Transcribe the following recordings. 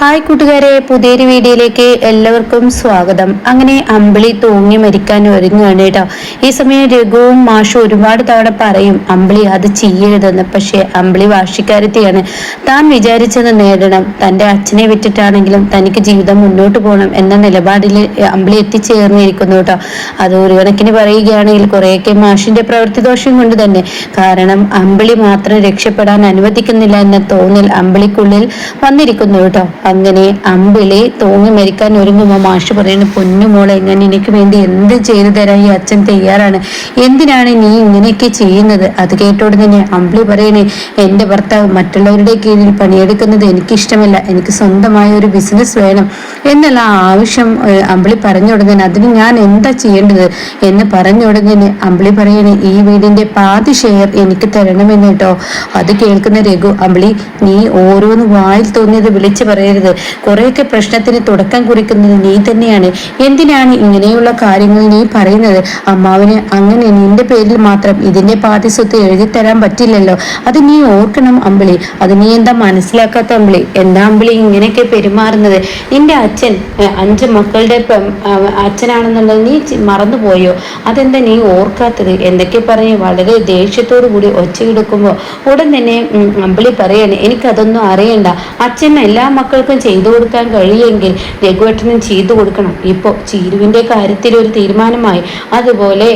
Hi കൂട്ടുകാരെ, പുതിയൊരു വീഡിയോയിലേക്ക് എല്ലാവർക്കും സ്വാഗതം. അങ്ങനെ അമ്പിളി തൂങ്ങി മരിക്കാൻ ഒരുങ്ങുകയാണ് കേട്ടോ. ഈ സമയം രഘുവും മാഷും ഒരുപാട് തവണ പറയും അമ്പിളി അത് ചെയ്യരുതെന്ന്. പക്ഷെ അമ്പിളി വാശിക്കാരത്തിയാണ്. താൻ വിചാരിച്ചത് നേടണം, തൻ്റെ അച്ഛനെ വിറ്റിട്ടാണെങ്കിലും തനിക്ക് ജീവിതം മുന്നോട്ട് പോകണം എന്ന നിലപാടിൽ അമ്പിളി എത്തിച്ചേർന്നിരിക്കുന്നു കേട്ടോ. അത് ഒരു കണക്കിന് പറയുകയാണെങ്കിൽ കുറേയൊക്കെ മാഷിന്റെ പ്രവൃത്തി ദോഷം കൊണ്ട് തന്നെ. കാരണം അമ്പിളി മാത്രം രക്ഷപ്പെടാൻ അനുവദിക്കുന്നില്ല എന്ന തോന്നൽ അമ്പിളിക്കുള്ളിൽ വന്നിരിക്കുന്നു കേട്ടോ. അങ്ങനെ അമ്പിളി തൂങ്ങി മരിക്കാൻ ഒരുങ്ങുമ്പോൾ മാഷ് പറയുന്നു, പൊന്നുമോളെ, ഞാൻ എനിക്ക് വേണ്ടി എന്ത് ചെയ്തു തരാൻ ഈ അച്ഛൻ തയ്യാറാണ്, എന്തിനാണ് നീ ഇങ്ങനെയൊക്കെ ചെയ്യുന്നത്? അത് കേട്ടോടെ തന്നെ അമ്പിളി പറയണേ, എൻ്റെ ഭർത്താവ് മറ്റുള്ളവരുടെ കീഴിൽ പണിയെടുക്കുന്നത് എനിക്കിഷ്ടമല്ല, എനിക്ക് സ്വന്തമായ ഒരു ബിസിനസ് വേണം എന്നുള്ള ആവശ്യം അമ്പിളി പറഞ്ഞ ഉടനെ അതിന് ഞാൻ എന്താ ചെയ്യേണ്ടത് എന്ന് പറഞ്ഞ ഉടനെ അമ്പിളി പറയണേ, ഈ വീടിന്റെ പാതി ഷെയർ എനിക്ക് തരണമെന്ന് കേട്ടോ. അത് കേൾക്കുന്ന രഘു, അമ്പിളി നീ ഓരോന്ന് വായിൽ തോന്നിയത് വിളിച്ചു പറയരുത്, കുറെയൊക്കെ പ്രശ്നത്തിന് തുടക്കം കുറിക്കുന്നത് നീ തന്നെയാണ്. എന്തിനാണ് ഇങ്ങനെയുള്ള കാര്യങ്ങൾ നീ പറയുന്നത്? അമ്മാവിന് അങ്ങനെ നിന്റെ പേരിൽ മാത്രം ഇതിന്റെ പാതി സ്വത്ത് എഴുതിത്തരാൻ പറ്റില്ലല്ലോ, അത് നീ ഓർക്കണം അമ്പിളി. അത് നീ എന്താ മനസ്സിലാക്കാത്ത അമ്പിളി? എന്താ അമ്പിളി ഇങ്ങനെയൊക്കെ പെരുമാറുന്നത്? നിന്റെ അച്ഛൻ 5 മക്കളുടെ അച്ഛനാണെന്നുള്ളത് നീ മറന്നുപോയോ? അതെന്താ നീ ഓർക്കാത്തത്? എന്തൊക്കെ പറയും വളരെ ദേഷ്യത്തോടു കൂടി ഒച്ചയെടുക്കുമ്പോൾ ഉടൻ തന്നെ അമ്പിളി പറയാണ്, എനിക്കതൊന്നും അറിയണ്ട, അച്ഛൻ എല്ലാ മക്കൾക്കും ചെയ്തു കൊടുക്കാൻ കഴിയുമെങ്കിൽ രഘുവേട്ടനും ചെയ്തു കൊടുക്കണം. ഇപ്പോൾ ചീരുവിൻ്റെ കാര്യത്തിൽ ഒരു തീരുമാനമായി, അതുപോലെ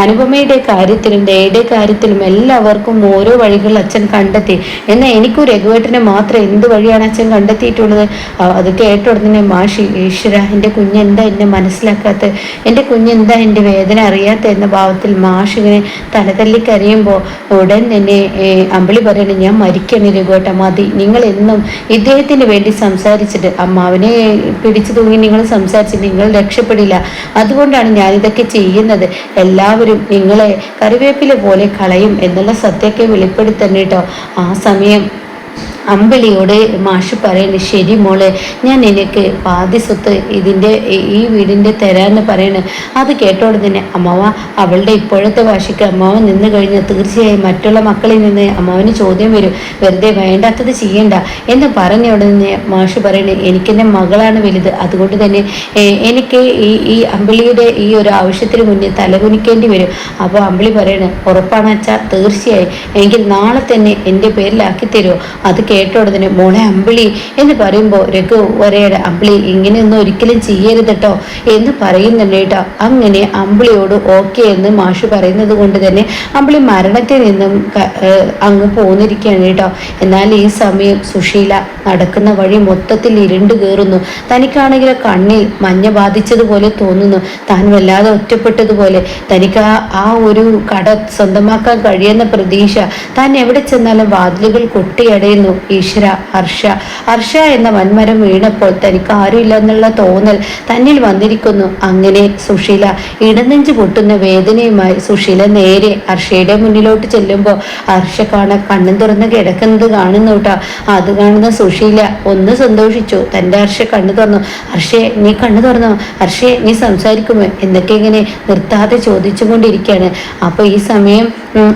അനുപമയുടെ കാര്യത്തിലും ദയയുടെ കാര്യത്തിലും എല്ലാവർക്കും ഓരോ വഴികൾ അച്ഛൻ കണ്ടെത്തി. എന്നാൽ എനിക്കും രഘുവേട്ടന് മാത്രം എന്ത് വഴിയാണ് അച്ഛൻ കണ്ടെത്തിയിട്ടുള്ളത്? അത് കേട്ട ഉടനെ മാഷി, ഈശ്വര, എൻ്റെ കുഞ്ഞെന്താ എന്നെ മനസ്സിലാക്കാത്ത, എൻ്റെ കുഞ്ഞെന്താ എൻ്റെ വേദന അറിയാത്ത എന്ന ഭാവത്തിൽ മാഷ് ഇങ്ങനെ തലതല്ലി കരയുമ്പോൾ ഉടൻ തന്നെ അമ്പിളി പറയണേ, ഞാൻ മരിക്കണം രഘുവേട്ട, മതി, നിങ്ങൾ എന്നും ഇദ്ദേഹത്തിന് വേണ്ടി സംസാരിച്ചിട്ട് അമ്മാവിനെ പിടിച്ചു തൂങ്ങി നിങ്ങൾ സംസാരിച്ചിട്ട് നിങ്ങൾ രക്ഷപ്പെടില്ല. അതുകൊണ്ടാണ് ഞാനിതൊക്കെ ചെയ്യുന്നത്. എല്ലാവരും നിങ്ങളെ കറിവേപ്പില പോലെ കളയും എന്നുള്ള സത്യമൊക്കെ വെളിപ്പെടുത്തണം കേട്ടോ. ആ സമയം അമ്പിളിയോട് മാഷ് പറയുന്നത്, ശരി മോളെ, ഞാൻ നിനക്ക് പാതി സ്വത്ത് ഈ വീടിൻ്റെ തരാമെന്ന് പറയണേ. അത് കേട്ടോടെ തന്നെ അമ്മാവ, അവളുടെ ഇപ്പോഴത്തെ വാശിക്ക് അമ്മാവൻ നിന്ന് കഴിഞ്ഞാൽ തീർച്ചയായും മറ്റുള്ള മക്കളിൽ നിന്ന് അമ്മാവന് ചോദ്യം വരും, വെറുതെ വേണ്ടാത്തത് ചെയ്യണ്ട എന്ന് പറഞ്ഞ ഉടനെ മാഷ് പറയണേ, എനിക്കെൻ്റെ മകളാണ് വലുത്, അതുകൊണ്ട് തന്നെ എനിക്ക് ഈ അമ്പിളിയുടെ ഈ ഒരു ആവശ്യത്തിന് മുന്നേ തലകുനിക്കേണ്ടി വരും. അപ്പോൾ അമ്പിളി പറയണേ, ഉറപ്പാണ് അച്ഛാ, തീർച്ചയായും, എങ്കിൽ നാളെ തന്നെ എൻ്റെ പേരിലാക്കി തരുമോ? അത് കേട്ട ഉടനെ മോളെ അമ്പിളി എന്ന് പറയുമ്പോൾ രഘു ഒരേടെ, അമ്പിളി ഇങ്ങനെയൊന്നും ഒരിക്കലും ചെയ്യരുത് കേട്ടോ എന്ന് പറയുന്നുണ്ട് കേട്ടോ. അങ്ങനെ അമ്പിളിയോട് ഓക്കെ എന്ന് മാഷ് പറയുന്നത് കൊണ്ട് തന്നെ അമ്പിളി മരണത്തിൽ നിന്നും അങ്ങ് പോന്നിരിക്കുകയാണ് കേട്ടോ. എന്നാൽ ഈ സമയം സുശീല നടക്കുന്ന വഴി മൊത്തത്തിൽ ഇരുണ്ട് കയറുന്നു. തനിക്കാണെങ്കിൽ കണ്ണിൽ മഞ്ഞ ബാധിച്ചതുപോലെ തോന്നുന്നു, താൻ വല്ലാതെ ഒറ്റപ്പെട്ടതുപോലെ. തനിക്ക് ആ ഒരു കട സ്വന്തമാക്കാൻ കഴിയുന്ന പ്രതീക്ഷ, താൻ എവിടെ ചെന്നാലും വാതിലുകൾ കൊട്ടിയടയുന്നു. ഈശ്വര, ഹർഷ എന്ന വൻമരം വീണപ്പോൾ തനിക്ക് ആരുമില്ല എന്നുള്ള തോന്നൽ തന്നിൽ വന്നിരിക്കുന്നു. അങ്ങനെ സുശീല ഇടനെഞ്ച് പൊട്ടുന്ന വേദനയുമായി സുശീല നേരെ ഹർഷയുടെ മുന്നിലോട്ട് ചെല്ലുമ്പോൾ ഹർഷ കണ്ണും തുറന്ന് കിടക്കുന്നത് കാണുന്നു കേട്ടോ. അത് കാണുന്ന സുശീല ഒന്ന് സന്തോഷിച്ചു. തൻ്റെ ഹർഷ കണ്ണു തുറന്നു. ഹർഷേ, നീ കണ്ണു തുറന്നോ? ഹർഷേ, നീ സംസാരിക്കുമോ എന്നൊക്കെ ഇങ്ങനെ നിർത്താതെ ചോദിച്ചുകൊണ്ടിരിക്കുകയാണ്. അപ്പോൾ ഈ സമയം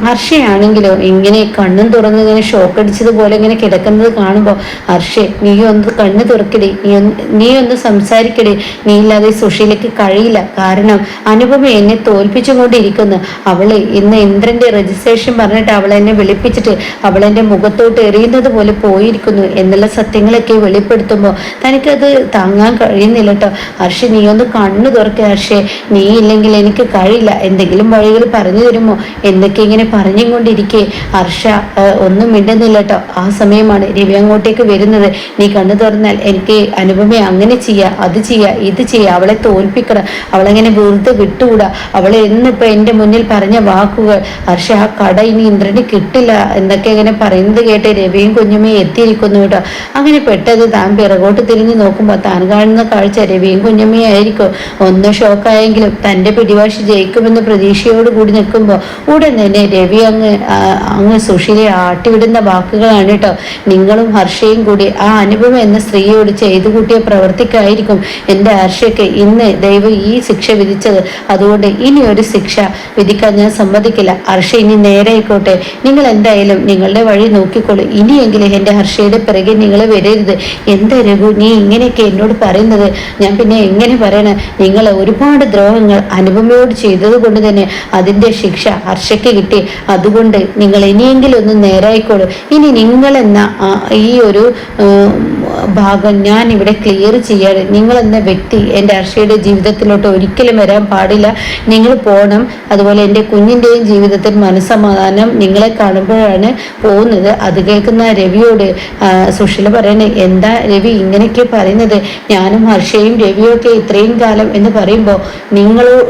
ഹർഷയാണെങ്കിലോ ഇങ്ങനെ കണ്ണും തുറന്ന് ഇങ്ങനെ ഷോക്കടിച്ചതുപോലെ ഇങ്ങനെ കിടക്കുന്നത് കാണുമ്പോൾ, ഹർഷേ, നീ ഒന്ന് കണ്ണ് തുറക്കടി, നീ ഒന്ന് സംസാരിക്കടി, നീ ഇല്ലാതെ സുശീലയ്ക്ക് കഴിയില്ല. കാരണം അനുപമ എന്നെ തോൽപ്പിച്ചുകൊണ്ടിരിക്കുന്നു. അവള് ഇന്ന് ഇന്ദ്രന്റെ രജിസ്ട്രേഷൻ പറഞ്ഞിട്ട് അവളെന്നെ വിളിപ്പിച്ചിട്ട് അവളെന്റെ മുഖത്തോട്ട് എറിയുന്നത് പോലെ പോയിരിക്കുന്നു എന്നുള്ള സത്യങ്ങളൊക്കെ വെളിപ്പെടുത്തുമ്പോൾ തനിക്കത് താങ്ങാൻ കഴിയുന്നില്ല കേട്ടോ. ഹർഷ, നീ ഒന്ന് കണ്ണു തുറക്ക ഹർഷേ, നീ ഇല്ലെങ്കിൽ എനിക്ക് കഴിയില്ല, എന്തെങ്കിലും വഴികൾ പറഞ്ഞു തരുമോ എന്നൊക്കെ ഇങ്ങനെ പറഞ്ഞും കൊണ്ടിരിക്കേ ഹർഷ ഒന്നും മിണ്ടുന്നില്ല കേട്ടോ. ആ സമയമാണ് രവി അങ്ങോട്ടേക്ക് വരുന്നത്. നീ കണ്ണു തുറന്നാൽ എനിക്ക് അനുപമയെ അങ്ങനെ ചെയ്യാ, അത് ചെയ്യാ, ഇത് ചെയ്യാ, അവളെ തോൽപ്പിക്കണം, അവളെങ്ങനെ വെറുതെ വിട്ടുകൂടാ, അവളെ എന്നിപ്പോ എൻ്റെ മുന്നിൽ പറഞ്ഞ വാക്കുകൾ, ഹർഷ ആ കട ഇനി ഇന്ദ്രന് കിട്ടില്ല എന്നൊക്കെ ഇങ്ങനെ പറയുന്നത് കേട്ട് രവിയും കുഞ്ഞമ്മയും എത്തിയിരിക്കുന്നു കേട്ടോ. അങ്ങനെ പെട്ടത് താൻ പിറകോട്ട് തിരിഞ്ഞ് നോക്കുമ്പോൾ താൻ കാണുന്ന കാഴ്ച രവിയും കുഞ്ഞമ്മയും ആയിരിക്കും. ഒന്ന് ഷോക്കായെങ്കിലും തൻ്റെ പിടിവാശി ജയിക്കുമെന്ന് പ്രതീക്ഷയോട് കൂടി നിൽക്കുമ്പോൾ ഉടൻ തന്നെ രവി അങ്ങ് സുശീലയെ ആട്ടിവിടുന്ന വാക്കുകളാണ് കേട്ടോ. നിങ്ങളും ഹർഷയും കൂടി ആ അനുപമ എന്ന സ്ത്രീയോട് ചെയ്തു കൂട്ടിയ പ്രവർത്തിക്കായിരിക്കും എൻ്റെ ഹർഷയ്ക്ക് ഇന്ന് ദൈവം ഈ ശിക്ഷ വിധിച്ചത്. അതുകൊണ്ട് ഇനി ഒരു ശിക്ഷ വിധിക്കാൻ ഞാൻ സമ്മതിക്കില്ല. ഹർഷ ഇനി നേരായിക്കോട്ടെ. നിങ്ങൾ എന്തായാലും നിങ്ങളുടെ വഴി നോക്കിക്കോളൂ. ഇനിയെങ്കിലും എൻ്റെ ഹർഷയുടെ പിറകെ നിങ്ങൾ വരരുത്. എന്താ രഘു നീ ഇങ്ങനെയൊക്കെ എന്നോട് പറയുന്നത്? ഞാൻ പിന്നെ എങ്ങനെ പറയണേ? നിങ്ങൾ ഒരുപാട് ദ്രോഹങ്ങൾ അനുപമയോട് ചെയ്തത് കൊണ്ട് തന്നെ അതിൻ്റെ ശിക്ഷ ഹർഷയ്ക്ക് കിട്ടി. അതുകൊണ്ട് നിങ്ങൾ ഇനിയെങ്കിലും ഒന്ന് നേരായിക്കോളൂ. ഇനി നിങ്ങളെന്ന ഈ ഒരു ഭാഗം ഞാൻ ഇവിടെ ക്ലിയർ ചെയ്യാണ്. നിങ്ങളെന്ന വ്യക്തി എൻ്റെ ഹർഷയുടെ ജീവിതത്തിലോട്ട് ഒരിക്കലും വരാൻ പാടില്ല. നിങ്ങൾ പോകണം. അതുപോലെ എൻ്റെ കുഞ്ഞിൻ്റെയും ജീവിതത്തിൽ മനസ്സമാധാനം നിങ്ങളെ കാണുമ്പോഴാണ് പോകുന്നത്. അത് കേൾക്കുന്ന രവിയോട് സുശീല പറയണേ, എന്താ രവി ഇങ്ങനെയൊക്കെ പറയുന്നത്? ഞാനും ഹർഷയും രവിയൊക്കെ ഇത്രയും കാലം എന്ന് പറയുമ്പോൾ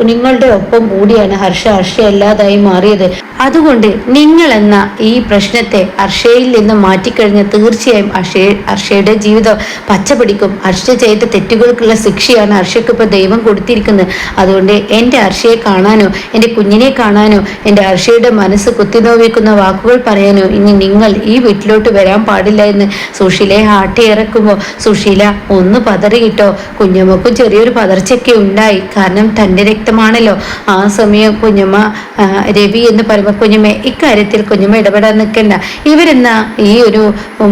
നിങ്ങളുടെ ഒപ്പം കൂടിയാണ് ഹർഷ അല്ലാതായി മാറിയത്. അതുകൊണ്ട് നിങ്ങൾ എന്ന ഈ പ്രശ്നത്തെ ഹർഷയിൽ നിന്ന് മാറ്റിക്കഴിഞ്ഞാൽ തീർച്ചയായും ഹർഷയുടെ ജീവിതം പച്ചപിടിക്കും. ഹർഷ ചെയ്ത തെറ്റുകൾക്കുള്ള ശിക്ഷയാണ് ഹർഷയ്ക്ക് ഇപ്പോൾ ദൈവം കൊടുത്തിരിക്കുന്നത്. അതുകൊണ്ട് എൻ്റെ ഹർഷയെ കാണാനോ എൻ്റെ കുഞ്ഞിനെ കാണാനോ എൻ്റെ ഹർഷയുടെ മനസ്സ് കുത്തിനോവിക്കുന്ന വാക്കുകൾ പറയാനോ ഇനി നിങ്ങൾ ഈ വീട്ടിലോട്ട് വരാൻ പാടില്ല എന്ന് സുശീലയെ ഇറക്കുമ്പോൾ സുശീല ഒന്ന് പതറിയിട്ടോ. കുഞ്ഞമ്മക്കും ചെറിയൊരു പതർച്ചയൊക്കെ ഉണ്ടായി. കാരണം തൻ്റെ രക്തമാണല്ലോ. ആ സമയം കുഞ്ഞമ്മ രവി എന്ന് പറയുമ്പോൾ കുഞ്ഞമ്മ ഇക്കാര്യത്തിൽ കുഞ്ഞമ്മ ഇടപെടാൻ നിൽക്കണ്ട. ഇവരെന്ന ഈ ഒരു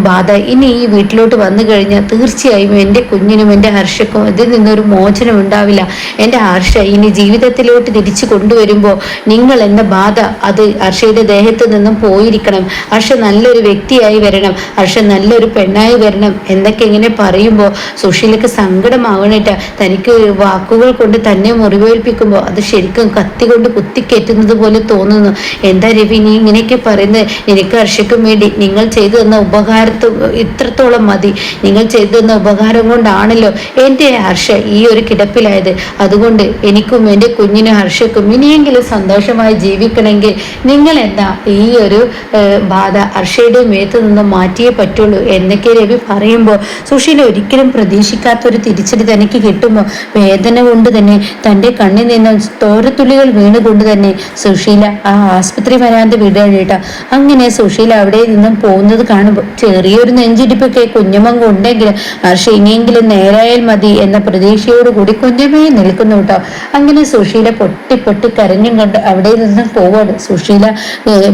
ബാധ ഇനി ഈ വീട്ടിലോട്ട് വന്നു കഴിഞ്ഞാൽ തീർച്ചയായും എൻ്റെ കുഞ്ഞിനും എൻ്റെ ഹർഷക്കും ഇതിൽ നിന്നൊരു മോചനം ഉണ്ടാവില്ല. എൻ്റെ ഹർഷ ഇനി ജീവിതത്തിലോട്ട് തിരിച്ചു കൊണ്ടുവരുമ്പോൾ നിങ്ങൾ എന്ന ബാധ അത് ഹർഷയുടെ ദേഹത്ത് നിന്നും പോയിരിക്കണം. ഹർഷ നല്ലൊരു വ്യക്തിയായി വരണം. ഹർഷ നല്ലൊരു പെണ്ണായി വരണം എന്നൊക്കെ ഇങ്ങനെ പറയുമ്പോൾ സുശീലക്ക് സങ്കടമാവണേറ്റ. തനിക്ക് വാക്കുകൾ കൊണ്ട് തന്നെ മുറിവേൽപ്പിക്കുമ്പോൾ അത് ശരിക്കും കത്തി കൊണ്ട് കുത്തിക്കയറ്റുന്നത് പോലെ തോന്നുന്നു. എന്താ രവി നീ ഇങ്ങനെയൊക്കെ പറയുന്നത്? എനിക്ക് ഹർഷയ്ക്കും വേണ്ടി നിങ്ങൾ ചെയ്തു തന്ന ഇത്രത്തോളം മതി. നിങ്ങൾ ചെയ്തു തന്ന ഉപകാരം കൊണ്ടാണല്ലോ എൻ്റെ ഹർഷ ഈ ഒരു കിടപ്പിലായത്. അതുകൊണ്ട് എനിക്കും എൻ്റെ കുഞ്ഞിനും ഹർഷയ്ക്കും ഇനിയെങ്കിലും സന്തോഷമായി ജീവിക്കണമെങ്കിൽ നിങ്ങൾ എന്താ ഈ ഒരു ബാധ ഹർഷയുടെ മേത്ത് നിന്ന് മാറ്റിയേ പറ്റുള്ളൂ എന്നൊക്കെ രവി പറയുമ്പോൾ സുശീല ഒരിക്കലും പ്രതീക്ഷിക്കാത്തൊരു തിരിച്ചടി തനിക്ക് കിട്ടുമ്പോൾ വേദന കൊണ്ട് തന്നെ തൻ്റെ കണ്ണിൽ നിന്ന് തോരത്തുള്ളികൾ വീണുകൊണ്ട് തന്നെ സുശീല ആ ആസ്പത്രി വരാതെ വിടേണ്ട. അങ്ങനെ സുശീല അവിടെ നിന്നും പോകുന്നത് കാണുമ്പോൾ ചെറിയൊരു നെഞ്ചിടിപ്പൊക്കെ കുഞ്ഞമ്മ ഉണ്ടെങ്കിലും ഹർഷ ഇനിയെങ്കിലും നേരായാൽ മതി എന്ന പ്രതീക്ഷയോടുകൂടി കുഞ്ഞമ്മയെ നിൽക്കുന്നു കേട്ടോ. അങ്ങനെ സുശീല പൊട്ടി കരഞ്ഞും കൊണ്ട് അവിടെ നിന്നും പോവാണ്. സുശീല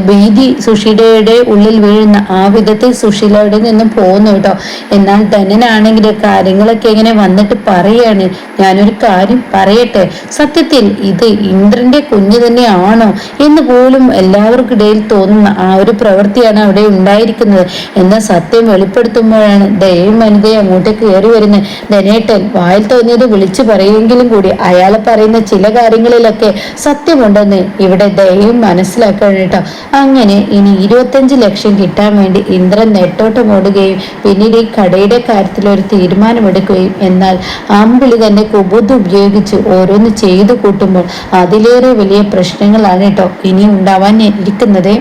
ഭീതി സുശീലയുടെ ഉള്ളിൽ വീഴുന്ന ആ വിധത്തിൽ സുശീല അവിടെ നിന്നും പോകുന്നു കേട്ടോ. എന്നാൽ ധനനാണെങ്കിൽ കാര്യങ്ങളൊക്കെ ഇങ്ങനെ വന്നിട്ട് പറയാണ്, ഞാനൊരു കാര്യം പറയട്ടെ, സത്യത്തിൽ ഇത് ഇന്ദ്രന്റെ കുഞ്ഞ് തന്നെയാണോ എന്ന് പോലും എല്ലാവർക്കിടയിൽ തോന്നുന്ന ആ ഒരു പ്രവൃത്തിയാണ് അവിടെ ഉണ്ടായിരിക്കുന്നത് എന്ന സത്യം വെളിപ്പെടുത്തുമ്പോഴാണ് ദയയും വനിതയും അങ്ങോട്ടേക്ക് കയറി വരുന്നത്. ധനേട്ടൻ വായിൽ തോന്നിയത് വിളിച്ചു പറയുമെങ്കിലും കൂടി അയാളെ പറയുന്ന ചില കാര്യങ്ങളിലൊക്കെ സത്യമുണ്ടെന്ന് ഇവിടെ ദയയും മനസ്സിലാക്കണം കേട്ടോ. അങ്ങനെ ഇനി 25 ലക്ഷം കിട്ടാൻ വേണ്ടി ഇന്ദ്രൻ നെട്ടോട്ടമോടുകയും പിന്നീട് ഈ കടയുടെ കാര്യത്തിൽ ഒരു തീരുമാനമെടുക്കുകയും എന്നാൽ അമ്പിളി തന്നെ കുബുദ്ധി ഉപയോഗിച്ച് ഓരോന്ന് ചെയ്തു കൂട്ടുമ്പോൾ അതിലേറെ വലിയ പ്രശ്നങ്ങളാണ് കേട്ടോ ഇനി ഉണ്ടാവാൻ ഇരിക്കുന്നത്.